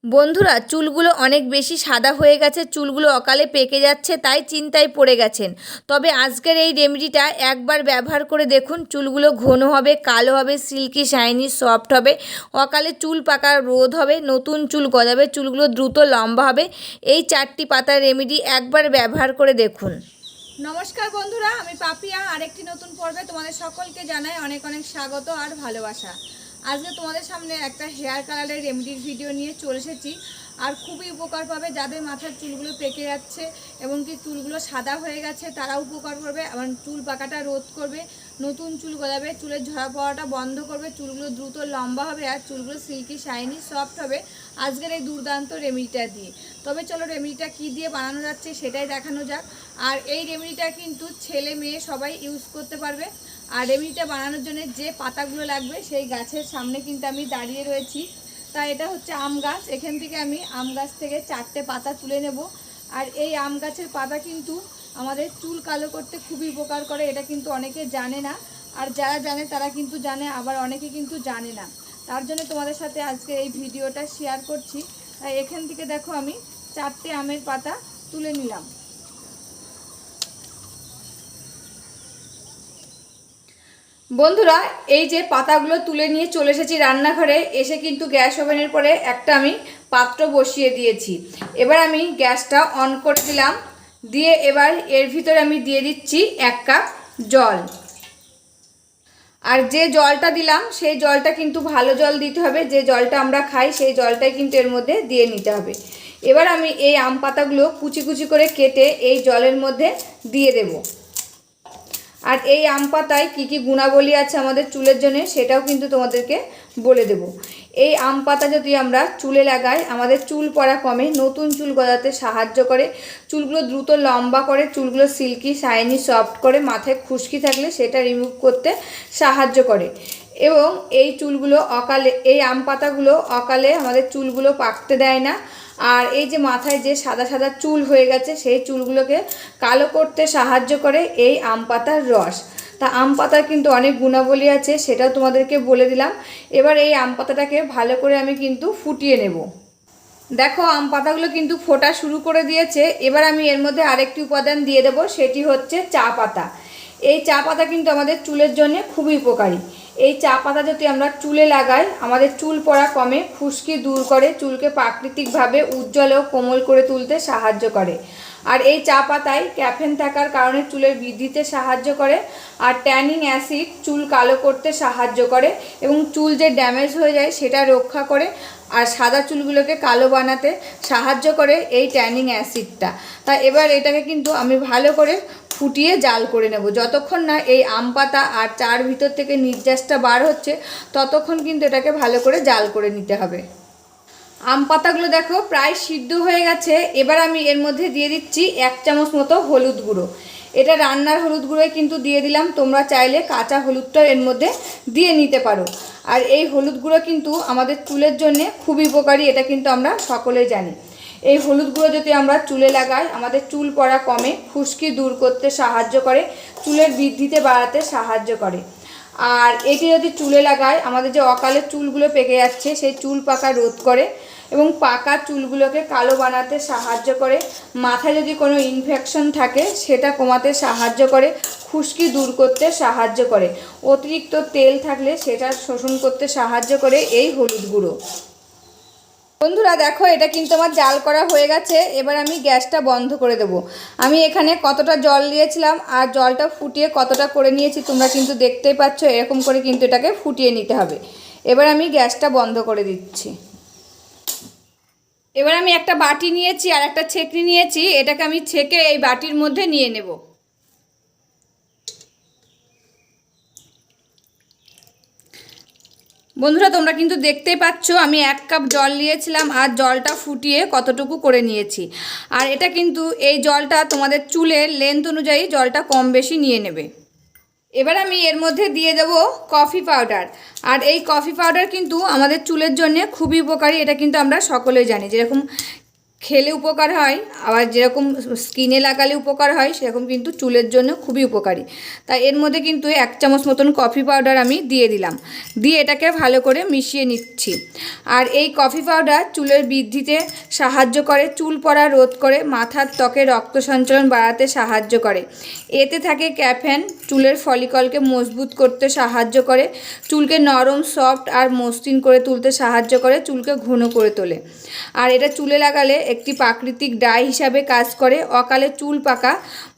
বন্ধুরা, চুলগুলো অনেক বেশি সাদা হয়ে গেছে, চুলগুলো অকালে পেকে যাচ্ছে, তাই চিন্তায় পড়ে গেছেন। তবে আজকের এই রেমেডিটা একবার ব্যবহার করে দেখুন, চুলগুলো ঘন হবে, কালো হবে, সিল্কি শাইনি সফট হবে, অকালে চুল পাকা রোধ হবে, নতুন চুল গজাবে, চুলগুলো দ্রুত লম্বা হবে। এই 4টি পাতার রেমেডি একবার ব্যবহার করে দেখুন। নমস্কার বন্ধুরা, আমি পাপিয়া আরেকটি নতুন পর্বে তোমাদের সকলকে জানাই অনেক অনেক স্বাগত আর ভালোবাসা। আজকে তোমাদের সামনে একটা হেয়ার কালারের রেমেডির ভিডিও নিয়ে চলে এসেছি। আর খুবই উপকার পাবে যাদের মাথার চুলগুলো পেকে যাচ্ছে এবং কি চুলগুলো সাদা হয়ে গেছে, তারা উপকার করবে। আবার চুল পাকাটা রোধ করবে, নতুন চুল গজাবে, চুলের ঝরা পড়াটা বন্ধ করবে, চুলগুলো দ্রুত লম্বা হবে আর চুলগুলো সিল্কি শাইনি সফট হবে আজকের এই দুর্দান্ত রেমেডিটা দিয়ে। তবে চলো রেমেডিটা কী দিয়ে বানানো যাচ্ছে সেটাই দেখানো যাক। আর এই রেমেডিটা কিন্তু ছেলে মেয়ে সবাই ইউজ করতে পারবে। আর রেমেডিটা বানানোর জন্য যে পাতাগুলো লাগবে সেই গাছের সামনে কিন্তু আমি দাঁড়িয়ে রয়েছি। তাই এটা হচ্ছে আম গাছ, এখান থেকে আমি আম গাছ থেকে 4টে পাতা তুলে নেব। আর এই আম গাছের পাতা কিন্তু আমাদের চুল কালো করতে খুবই উপকার করে, এটা কিন্তু অনেকে জানে না। আর যারা জানে তারা কিন্তু জানে, আবার অনেকে কিন্তু জানে না। তার জন্য তোমাদের সাথে আজকে এই ভিডিওটা শেয়ার করছি। তাই এখান থেকে দেখো আমি 4টে আমের পাতা তুলে নিলাম। বন্ধুরা, এই যে পাতাগুলো তুলে নিয়ে চলে এসেছি রান্নাঘরে, এসে কিন্তু গ্যাস ওভেনের পরে একটা আমি পাত্র বসিয়ে দিয়েছি। এবার আমি গ্যাসটা অন করে দিলাম, দিয়ে এবার এর ভিতরে আমি দিয়ে দিচ্ছি 1 কাপ জল। আর যে জলটা দিলাম সেই জলটা কিন্তু ভালো জল দিতে হবে, যে জলটা আমরা খাই সেই জলটাই কিন্তু এর মধ্যে দিয়ে নিতে হবে। এবার আমি এই আম পাতাগুলো কুচি কুচি করে কেটে এই জলের মধ্যে দিয়ে দেবো। আর এই আম পাতায় কী কী গুণাবলী আছে আমাদের চুলের জন্য সেটাও কিন্তু তোমাদেরকে বলে দেব। এই আম পাতা যদি আমরা চুলে লাগাই আমাদের চুল পড়া কমে, নতুন চুল গজাতে সাহায্য করে, চুলগুলো দ্রুত লম্বা করে, চুলগুলো সিল্কি শাইনি সফট করে, মাথায় খুশকি থাকলে সেটা রিমুভ করতে সাহায্য করে। এবং এই চুলগুলো অকালে, এই আম পাতাগুলো অকালে আমাদের চুলগুলো পাকতে দেয় না। আর এই যে মাথায় যে সাদা সাদা চুল হয়ে গেছে সেই চুলগুলোকে কালো করতে সাহায্য করে এই আম পাতার রস। তা আম পাতার কিন্তু অনেক গুণাবলী আছে, সেটাও তোমাদেরকে বলে দিলাম। এবার এই আম পাতাটাকে ভালো করে আমি কিন্তু ফুটিয়ে নেব। দেখো আম পাতাগুলো কিন্তু ফোটা শুরু করে দিয়েছে। এবার আমি এর মধ্যে আরেকটি উপাদান দিয়ে দেবো, সেটি হচ্ছে চা পাতা। এই চা পাতা কিন্তু আমাদের চুলের জন্য খুবই উপকারী। এই চা পাতা যদি আমরা চুলে লাগাই আমাদের চুল পড়া কমে, খুশকি দূর করে, চুলকে প্রাকৃতিকভাবে উজ্জ্বল ও কোমল করে তুলতে সাহায্য করে। আর এই চা পাতায় ক্যাফেন থাকার কারণে চুলের বৃদ্ধিতে সাহায্য করে। আর ট্যানিং অ্যাসিড চুল কালো করতে সাহায্য করে এবং চুল যে ড্যামেজ হয়ে যায় সেটা রক্ষা করে। আর সাদা চুলগুলোকে কালো বানাতে সাহায্য করে এই ট্যানিং অ্যাসিডটা। তা এবার এটাকে কিন্তু আমি ভালো করে ফুটিয়ে জাল করে নেব। যতক্ষণ না এই আম পাতা আর চার ভিতর থেকে নির্যাসটা বার হচ্ছে ততক্ষণ কিন্তু এটাকে ভালো করে জাল করে নিতে হবে। আম পাতাগুলো দেখো প্রায় সিদ্ধ হয়ে গেছে। এবার আমি এর মধ্যে দিয়ে দিচ্ছি 1 চামচ মতো হলুদ গুঁড়ো। এটা রান্নার হলুদ গুঁড়োই কিন্তু দিয়ে দিলাম, তোমরা চাইলে কাঁচা হলুদটা এর মধ্যে দিয়ে নিতে পারো। আর এই হলুদ গুঁড়ো কিন্তু আমাদের চুলের জন্য খুবই উপকারী, এটা কিন্তু আমরা সকলেই জানি। এই হলুদ গুঁড়ো যদি আমরা চুলে লাগাই আমাদের চুল পড়া কমে, খুশকি দূর করতে সাহায্য করে, চুলের বৃদ্ধিতে বাড়াতে সাহায্য করে। আর এটি যদি চুলে লাগাই আমাদের যে অকালে চুলগুলো পেকে যাচ্ছে সেই চুল পাকা রোধ করে এবং পাকা চুলগুলোকে কালো বানাতে সাহায্য করে। মাথায় যদি কোনো ইনফেকশন থাকে সেটা কমাতে সাহায্য করে, খুশকি দূর করতে সাহায্য করে, অতিরিক্ত তেল থাকলে সেটা শোষণ করতে সাহায্য করে এই হলুদ গুঁড়ো। বন্ধুরা দেখো এটা কিন্তু আমার জাল করা হয়ে গেছে। এবার আমি গ্যাসটা বন্ধ করে দেব। আমি এখানে কতটা জল দিয়েছিলাম আর জলটা ফুটিয়ে কতটা করে নিয়েছি তোমরা কিন্তু দেখতেই পাচ্ছ। এরকম করে কিন্তু এটাকে ফুটিয়ে নিতে হবে। এবার আমি গ্যাসটা বন্ধ করে দিচ্ছি। এবার আমি একটা বাটি নিয়েছি আর একটা ছেঁকনি নিয়েছি, এটাকে আমি ছেঁকে এই বাটির মধ্যে নিয়ে নেব। বন্ধুরা তোমরা কিন্তু দেখতেই পাচ্ছ আমি 1 কাপ জল নিয়েছিলাম আর জলটা ফুটিয়ে কতটুকু করে নিয়েছি। আর এটা কিন্তু এই জলটা তোমাদের চুলের লেন্থ অনুযায়ী জলটা কম বেশি নিয়ে নেবে। এবার আমি এর মধ্যে দিয়ে দেব কফি পাউডার। আর এই কফি পাউডার কিন্তু আমাদের চুলের জন্য খুবই উপকারী, এটা কিন্তু আমরা সকলেই জানি। যেরকম খেলে উপকার হয়, আবার যেরকম স্কিনে লাগালে উপকার হয় সেরকম কিন্তু চুলের জন্য খুবই উপকারী। তাই এর মধ্যে কিন্তু 1 চামচ মতন কফি পাউডার আমি দিয়ে দিলাম, দিয়ে এটাকে ভালো করে মিশিয়ে নিচ্ছি। আর এই কফি পাউডার চুলের বৃদ্ধিতে সাহায্য করে, চুল পড়া রোধ করে, মাথার ত্বকে রক্ত সঞ্চালন বাড়াতে সাহায্য করে। এতে থাকে ক্যাফেন, চুলের ফলিকলকে মজবুত করতে সাহায্য করে, চুলকে নরম, সফট আর মসৃণ করে তুলতে সাহায্য করে, চুলকে ঘন করে তোলে। আর এটা চুলে লাগালে একটি প্রাকৃতিক ডাই হিসাবে কাজ করে, অকালে চুল পাকা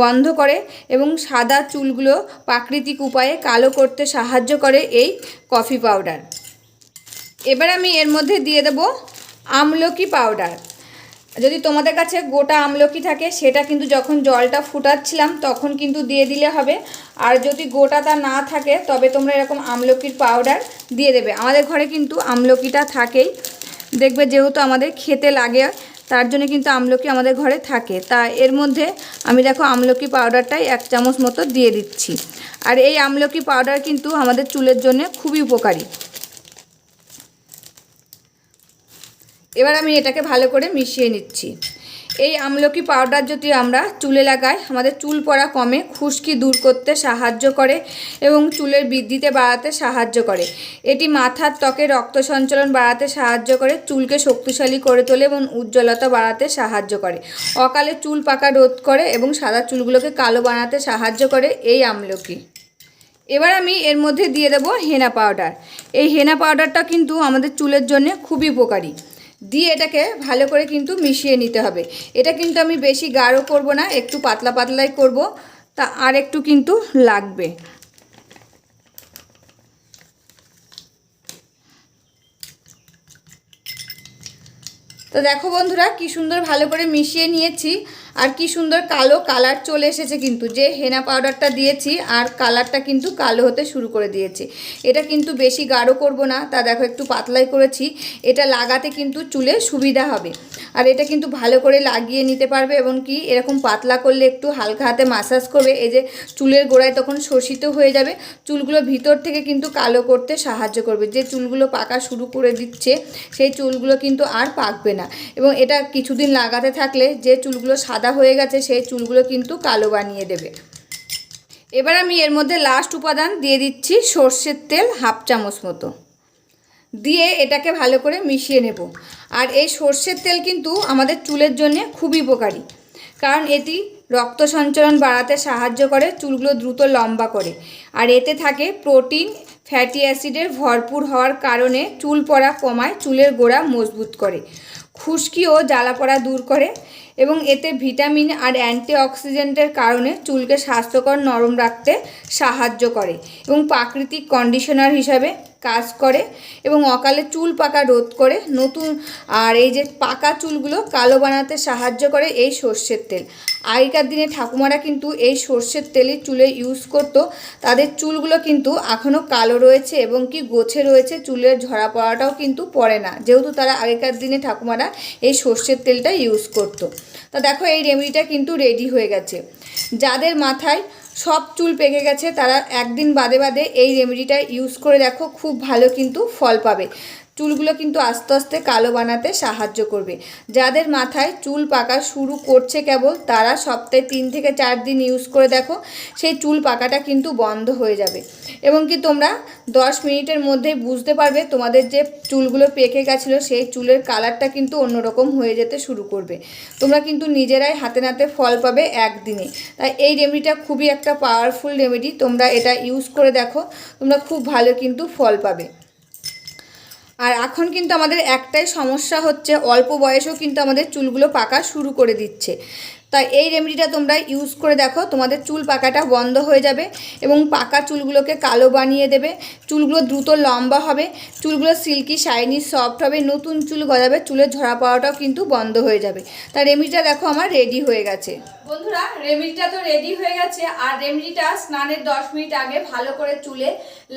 বন্ধ করে এবং সাদা চুলগুলো প্রাকৃতিক উপায়ে কালো করতে সাহায্য করে এই কফি পাউডার। এবার আমি এর মধ্যে দিয়ে দেব আমলকি পাউডার। যদি তোমাদের কাছে গোটা আমলকি থাকে সেটা কিন্তু যখন জলটা ফুটাচ্ছিলাম তখন কিন্তু দিয়ে দিলে হবে, আর যদি গোটাটা না থাকে তবে তোমরা এরকম আমলকির পাউডার দিয়ে দেবে। আমাদের ঘরে কিন্তু আমলকিটা থাকেই, দেখবে যেহেতু আমাদের খেতে লাগে তার জন্য কিন্তু আমলকি আমাদের ঘরে থাকে। তা এর মধ্যে আমি দেখো আমলকি পাউডারটাই 1 চামচ মতো দিয়ে দিচ্ছি। আর এই আমলকি পাউডার কিন্তু আমাদের চুলের জন্য খুবই উপকারী। এবার আমি এটাকে ভালো করে মিশিয়ে নিচ্ছি। এই আমলকি পাউডার যদি আমরা চুলে লাগাই আমাদের চুল পড়া কমে, খুশকি দূর করতে সাহায্য করে এবং চুলের বৃদ্ধিতে বাড়াতে সাহায্য করে। এটি মাথার ত্বকে রক্ত সঞ্চালন বাড়াতে সাহায্য করে, চুলকে শক্তিশালী করে তোলে এবং উজ্জ্বলতা বাড়াতে সাহায্য করে, অকালে চুল পাকা রোধ করে এবং সাদা চুলগুলোকে কালো বানাতে সাহায্য করে এই আমলকি। এবার আমি এর মধ্যে দিয়ে দেব হেনা পাউডার। এই হেনা পাউডারটা কিন্তু আমাদের চুলের জন্য খুবই উপকারী। দিয়ে এটাকে ভালো করে কিন্তু মিশিয়ে নিতে হবে। এটা কিন্তু আমি বেশি গাঢ় করব না, একটু পাতলা পাতলাই করব, তা আর একটু কিন্তু লাগবে। তো দেখো বন্ধুরা কি সুন্দর ভালো করে মিশিয়ে নিয়েছি, আর কি সুন্দর কালো কালার চলে এসেছে কিন্তু, যে হেনা পাউডারটা দিয়েছি আর কালারটা কিন্তু কালো হতে শুরু করে দিয়েছে। এটা কিন্তু বেশি গাঢ় করব না, তা দেখো একটু পাতলাই করেছি। এটা লাগাতে কিন্তু চুলে সুবিধা হবে, আর এটা কিন্তু ভালো করে লাগিয়ে নিতে পারবে এবং কি এরকম পাতলা করলে একটু হালকা হাতে মাসাজ করবে, এই যে চুলের গোড়ায় তখন শোষিত হয়ে যাবে, চুলগুলো ভিতর থেকে কিন্তু কালো করতে সাহায্য করবে। যে চুলগুলো পাকা শুরু করে দিচ্ছে সেই চুলগুলো কিন্তু আর পাকবে না, এবং এটা কিছুদিন লাগাতে থাকলে যে চুলগুলো সাদা হয়ে গেছে সেই চুলগুলো কিন্তু কালো বানিয়ে দেবে। এবার আমি এর মধ্যে লাস্ট উপাদান দিয়ে দিচ্ছি সর্ষের তেল 1/2 চামচ মতো, দিয়ে এটাকে ভালো করে মিশিয়ে নেব। আর এই সর্ষের তেল কিন্তু আমাদের চুলের জন্য খুবই উপকারী, কারণ এটি রক্ত সঞ্চালন বাড়াতে সাহায্য করে, চুলগুলো দ্রুত লম্বা করে। আর এতে থাকে প্রোটিন, ফ্যাটি অ্যাসিডের ভরপুর হওয়ার কারণে চুল পড়া কমায়, চুলের গোড়া মজবুত করে, খুশকি ও জ্বালা পড়া দূর করে, এবং এতে ভিটামিন আর অ্যান্টিঅক্সিডেন্টের কারণে চুলকে স্বাস্থ্যকর নরম রাখতে সাহায্য করে এবং প্রাকৃতিক কন্ডিশনার হিসাবে কাজ করে এবং অকালে চুল পাকা রোধ করে, নতুন আর এই যে পাকা চুলগুলো কালো বানাতে সাহায্য করে এই সর্ষের তেল। আগেকার দিনে ঠাকুমারা কিন্তু এই সর্ষের তেলই চুলে ইউজ করতো, তাদের চুলগুলো কিন্তু এখনও কালো রয়েছে এবং কি গোছে রয়েছে, চুলের ঝরা পড়াটাও কিন্তু পড়ে না, যেহেতু তারা আগেকার দিনে ঠাকুমারা এই সর্ষের তেলটা ইউজ করতো। তা দেখো এই রেমেডিটা কিন্তু রেডি হয়ে গেছে। যাদের মাথায় সব চুল পেকে গেছে তারা একদিন বাদে বাদে এই রেমেডিটা ইউজ করে দেখো, খুব ভালো কিন্তু ফল পাবে। চুলগুলো কিন্তু আস্তে আস্তে কালো বানাতে সাহায্য করবে। যাদের মাথায় চুল পাকা শুরু করছে কেবল, তারা সপ্তাহে 3 থেকে 4 দিন ইউজ করে দেখো, সেই চুল পাকাটা কিন্তু বন্ধ হয়ে যাবে এবং কি তোমরা 10 মিনিটের মধ্যেই বুঝতে পারবে তোমাদের যে চুলগুলো পেকে গেছিলো সেই চুলের কালারটা কিন্তু অন্যরকম হয়ে যেতে শুরু করবে। তোমরা কিন্তু নিজেরাই হাতে নাতে ফল পাবে একদিনে। তাই এই রেমেডিটা খুবই একটা পাওয়ারফুল রেমেডি, তোমরা এটা ইউজ করে দেখো, তোমরা খুব ভালো কিন্তু ফল পাবে। আর এখন কিন্তু আমাদের একটাই সমস্যা হচ্ছে, অল্প বয়সেও কিন্তু আমাদের চুলগুলো পাকা শুরু করে দিচ্ছে। তাই এই রেমেডিটা তোমরা ইউজ করে দেখো, তোমাদের চুল পাকাটা বন্ধ হয়ে যাবে এবং পাকা চুলগুলোকে কালো বানিয়ে দেবে, চুলগুলো দ্রুত লম্বা হবে, চুলগুলো সিল্কি শাইনি সফট হবে, নতুন চুল গজাবে, চুলের ঝরা পাওয়াটাও কিন্তু বন্ধ হয়ে যাবে। তাই রেমেডিটা দেখো আমার রেডি হয়ে গেছে। বন্ধুরা রেমেডিটা তো রেডি হয়ে গেছে, আর রেমেডিটা স্নানের 10 মিনিট আগে ভালো করে চুলে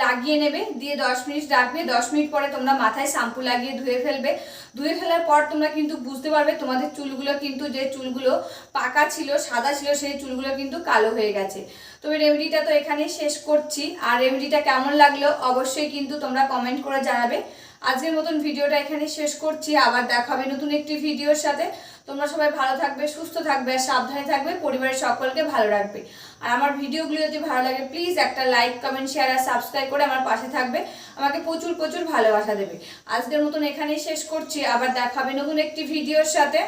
লাগিয়ে নেবে, দিয়ে 10 মিনিট রাখবে। 10 মিনিট পরে তোমরা মাথায় শ্যাম্পু লাগিয়ে ধুয়ে ফেলবে। ধুয়ে ফেলার পর তোমরা কিন্তু বুঝতে পারবে তোমাদের চুলগুলো কিন্তু, যে চুলগুলো পাকা ছিল সাদা ছিল সেই চুলগুলো কিন্তু কালো হয়ে গেছে। তবে রেমেডিটা তো এখানেই শেষ করছি, আর রেমেডিটা কেমন লাগলো অবশ্যই কিন্তু তোমরা কমেন্ট করে জানাবে। আজকের মতন ভিডিওটা এখানে শেষ করছি, আবার দেখা হবে নতুন একটি ভিডিওর সাথে। তোমরা সবাই ভালো থাকবে, সুস্থ থাকবে আর সাবধানে থাকবে, পরিবারের সকলকে ভালো রাখবে। আর আমার ভিডিওগুলো যদি ভালো লাগে প্লিজ একটা লাইক, কমেন্ট, শেয়ার আর সাবস্ক্রাইব করে আমার পাশে থাকবে, আমাকে প্রচুর প্রচুর ভালোবাসা দেবে। আজকের মতন এখানেই শেষ করছি, আবার দেখাবে নতুন একটি ভিডিওর সাথে।